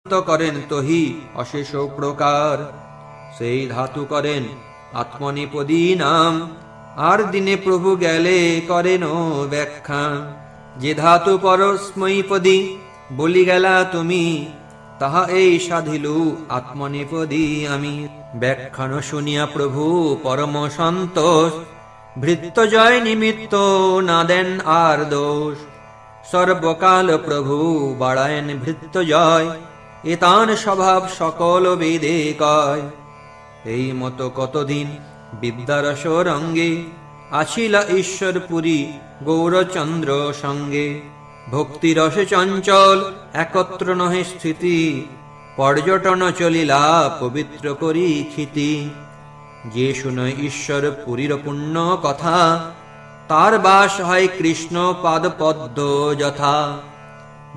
করেন তহি অশেষ প্রকার, সেই ধাতু করেন আত্মনেপদী নাম। আর দিনে প্রভু গেলে করেন ব্যাখ্যা, যে ধাতু পরস্মৈপদী বলি গেলা তুমি, তাহা এই সাধিলু আত্মনেপদী আমি। ব্যাখ্যান শুনিয়া প্রভু পরম সন্তোষ, ভৃত্য জয় নিমিত্ত না দেন আর দোষ। সর্বকাল প্রভু বাড়ায়েন ভৃত্য জয়, এতান স্বভাব সকল বেদে কয়। এই মতো কতদিন বিদ্যারস রঙ্গে, আছিলা ঈশ্বরপুরী গৌরচন্দ্র সঙ্গে। ভক্তিরসে চঞ্চল একত্র নহে স্থিতি, পর্যটন চলিলা পবিত্র করি ক্ষিতি। যে শুনয় ঈশ্বর পুরীর পুণ্য কথা, তার বাস হয় কৃষ্ণ পাদ পদ্ম যথা।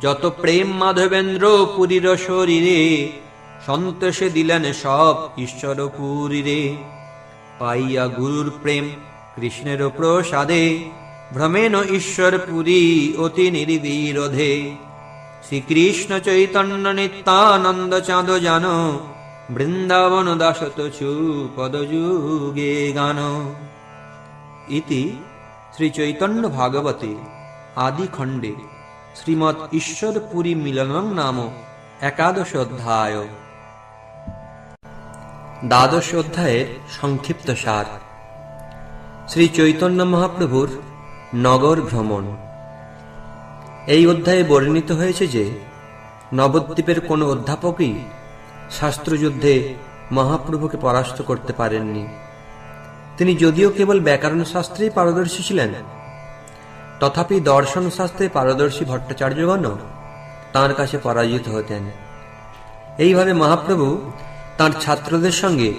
যত প্রেম মাধবেন্দ্র পুরীর শরীরে, সন্তোষে দিলেন সব ঈশ্বর পুরীরে। পাইয়া গুরুর প্রেম কৃষ্ণের প্রসাদে, ভ্রমেন ঈশ্বর পুরী অতি নির্বিরোধে। শ্রীকৃষ্ণ চৈতন্য নিত্যানন্দ চাঁদ জান, বৃন্দাবন দাসতচু পদযুগে গান। ইতি শ্রী চৈতন্য ভাগবতে আদি খণ্ডে শ্রীমৎ ঈশ্বরপুরী মিলনং নাম একাদশ অধ্যায়। দ্বাদশ অধ্যায়ের সংক্ষিপ্ত সার। শ্রী চৈতন্য মহাপ্রভুর নগর ভ্রমণ। এই অধ্যায়ে বর্ণিত হয়েছে যে নবদ্বীপের কোনো অধ্যাপকই শাস্ত্রযুদ্ধে মহাপ্রভুকে পরাস্ত করতে পারেননি। তিনি যদিও কেবল ব্যাকরণ শাস্ত্রেই পারদর্শী ছিলেন, তথাপি দর্শন শাস্ত্রে পারদর্শী ভট্টাচার্যগণ তাঁর কাছে পরাজিত হতেন। এইভাবে মহাপ্রভু তাঁর ছাত্রদের সঙ্গে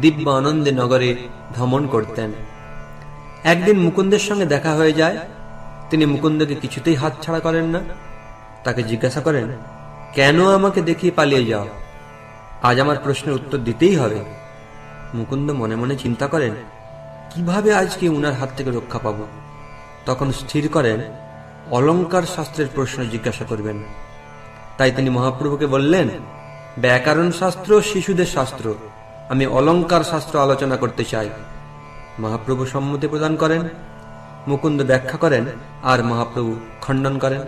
দিব্য আনন্দে নগরে ভ্রমণ করতেন। একদিন মুকুন্দের সঙ্গে দেখা হয়ে যায়। তিনি মুকুন্দকে কিছুতেই হাতছাড়া করেন না। তাকে জিজ্ঞাসা করেন, কেন আমাকে দেখিয়ে পালিয়ে যাও? আজ আমার প্রশ্নের উত্তর দিতেই হবে। মুকুন্দ মনে মনে চিন্তা করেন, কিভাবে আজকে উনার হাত থেকে রক্ষা পাব। তখন স্থির করেন অলঙ্কার শাস্ত্রের প্রশ্ন জিজ্ঞাসা করবেন। তাই তিনি মহাপ্রভুকে বললেন, ব্যাকরণ শাস্ত্র শিশুদের শাস্ত্র, আমি অলঙ্কার শাস্ত্র আলোচনা করতে চাই। মহাপ্রভু সম্মতি প্রদান করেন। মুকুন্দ ব্যাখ্যা করেন আর মহাপ্রভু খণ্ডন করেন।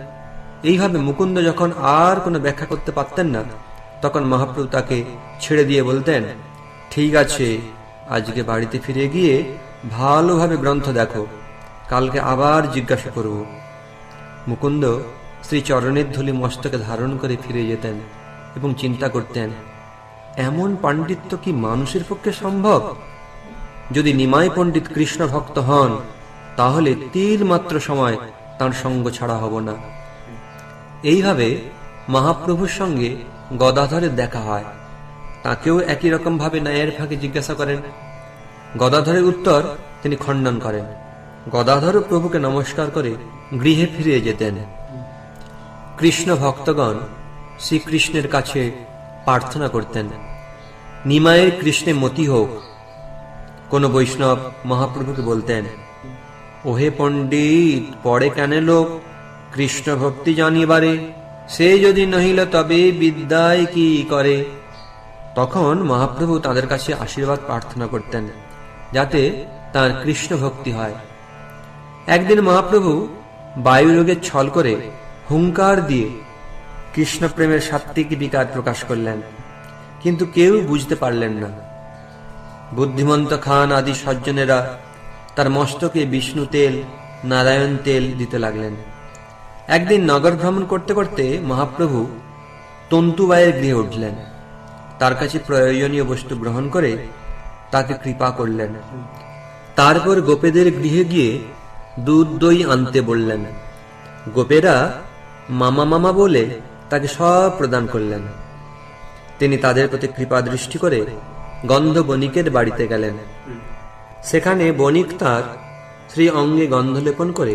এইভাবে মুকুন্দ যখন আর কোনো ব্যাখ্যা করতে পারতেন না, তখন মহাপ্রভু তাকে ছেড়ে দিয়ে বলতেন, ঠিক আছে, আজকে বাড়িতে ফিরে গিয়ে ভালোভাবে গ্রন্থ দেখো, কালকে আবার জিজ্ঞাসা করব। মুকুন্দ শ্রী চরণের ধূলি মস্তকে ধারণ করে ফিরে যেতেন এবং চিন্তা করতেন, এমন পাণ্ডিত্য কি মানুষের পক্ষে সম্ভব? যদি নিমাই পণ্ডিত কৃষ্ণ ভক্ত হন, তাহলে তিল মাত্র সময় তাঁর সঙ্গ ছাড়া হব না। এইভাবে মহাপ্রভুর সঙ্গে গদাধরের দেখা হয়। তাকেও একই রকম ভাবে ন্যায়ের ফাঁকে জিজ্ঞাসা করেন। গদাধরের উত্তর তিনি খণ্ডন করেন। গদাধর প্রভুকে নমস্কার করে গৃহে ফিরে যেতেন। কৃষ্ণ ভক্তগণ শ্রীকৃষ্ণের কাছে প্রার্থনা করতেন, নিমায়ের কৃষ্ণে মতি হোক। কোন বৈষ্ণব মহাপ্রভুকে বলতেন, ওহে পণ্ডিত, পড়ে কেন লোক কৃষ্ণ ভক্তি জানিবারে, সে যদি নহিল তবে বিদ্যায় কি করে। তখন মহাপ্রভু তাদের কাছে আশীর্বাদ প্রার্থনা করতেন, যাতে তার কৃষ্ণ ভক্তি হয়। একদিন মহাপ্রভু বায়ুরোগের ছল করে হুঙ্কার দিয়ে কৃষ্ণ প্রেমের সাত্ত্বিক বিকার প্রকাশ করলেন, কিন্তু কেউ বুঝতে পারলেন না। বুদ্ধিমন্ত খান আদি সজ্জনেরা তার মস্তকে বিষ্ণু তেল, নারায়ণ তেল দিতে লাগলেন। একদিন নগর ভ্রমণ করতে করতে মহাপ্রভু তন্তুবাইয়ের গৃহে উঠলেন। তার কাছে প্রয়োজনীয় বস্তু গ্রহণ করে তাকে কৃপা করলেন। তারপর গোপেদের গৃহে গিয়ে দুধ দই আনতে বললেন। গোপেরা মামা মামা বলে তাকে সব প্রদান করলেন। তিনি তাদের প্রতি কৃপা দৃষ্টি করে গন্ধ বণিকের বাড়িতে গেলেন। সেখানে বণিক তার শ্রী অঙ্গে গন্ধ লেপন করে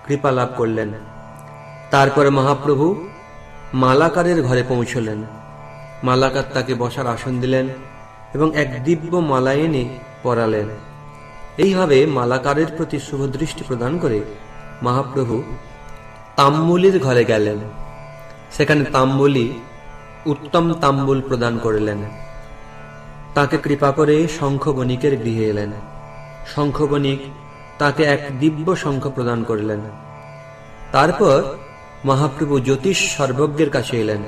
কৃপা লাভ করলেন। তারপরে মহাপ্রভু মালাকারের ঘরে পৌঁছলেন। মালাকার তাকে বসার আসন দিলেন এবং এক দিব্য মালা এনে পরালেন। এইভাবে মালাকারের প্রতি শুভ দৃষ্টি প্রদান করে মহাপ্রভু তাম্বুলির ঘরে গেলেন। সেখানে তাম্বুলি উত্তম তাম্বুল প্রদান করলেন। তাকে কৃপা করে শঙ্খবণিকের গৃহে এলেন। শঙ্খবণিক তাকে এক দিব্য শঙ্খ প্রদান করলেন। তারপর মহাপ্রভু জ্যোতিষ সর্বজ্ঞের কাছে এলেন।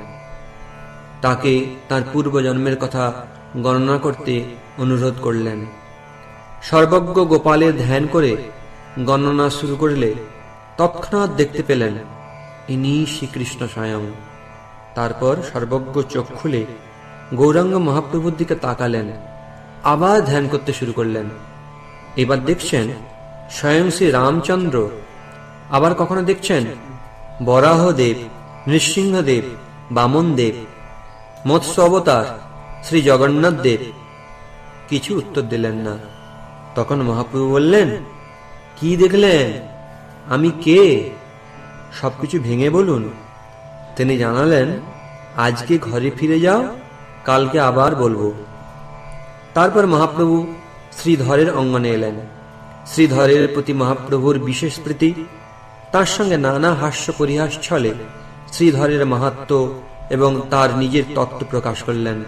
তাকে তার পূর্বজন্মের কথা গণনা করতে অনুরোধ করলেন। সর্বজ্ঞ গোপালের ধ্যান করে গণনা শুরু করলে তৎক্ষণাৎ দেখতে পেলেন ইনি শ্রীকৃষ্ণ স্বয়ং। তারপর সর্বজ্ঞ চোখ খুলে গৌরাঙ্গ মহাপ্রভুর দিকে তাকালেন, আবার ধ্যান করতে শুরু করলেন। এবার দেখছেন স্বয়ং শ্রী রামচন্দ্র, আবার কখনো দেখছেন বরাহদেব, নৃসিংহদেব, বামন দেব, মৎস্য অবতার শ্রী জগন্নাথ দেব। কিছু উত্তর দিলেন না। তখন মহাপ্রভু বললেন, কি দেখলেন? আমি কে? সবকিছু ভেঙে বলুন। তিনি জানালেন, আজকে ঘরে ফিরে যাও, কালকে আবার বলবো। তারপর মহাপ্রভু শ্রীধরের অঙ্গনে এলেন। শ্রীধরের প্রতি মহাপ্রভুর বিশেষ প্রীতি, তার সঙ্গে নানা হাস্য পরিহাস ছলে শ্রীধরের মাহাত্ম্য এবং তার নিজের তত্ত্ব প্রকাশ করলেন।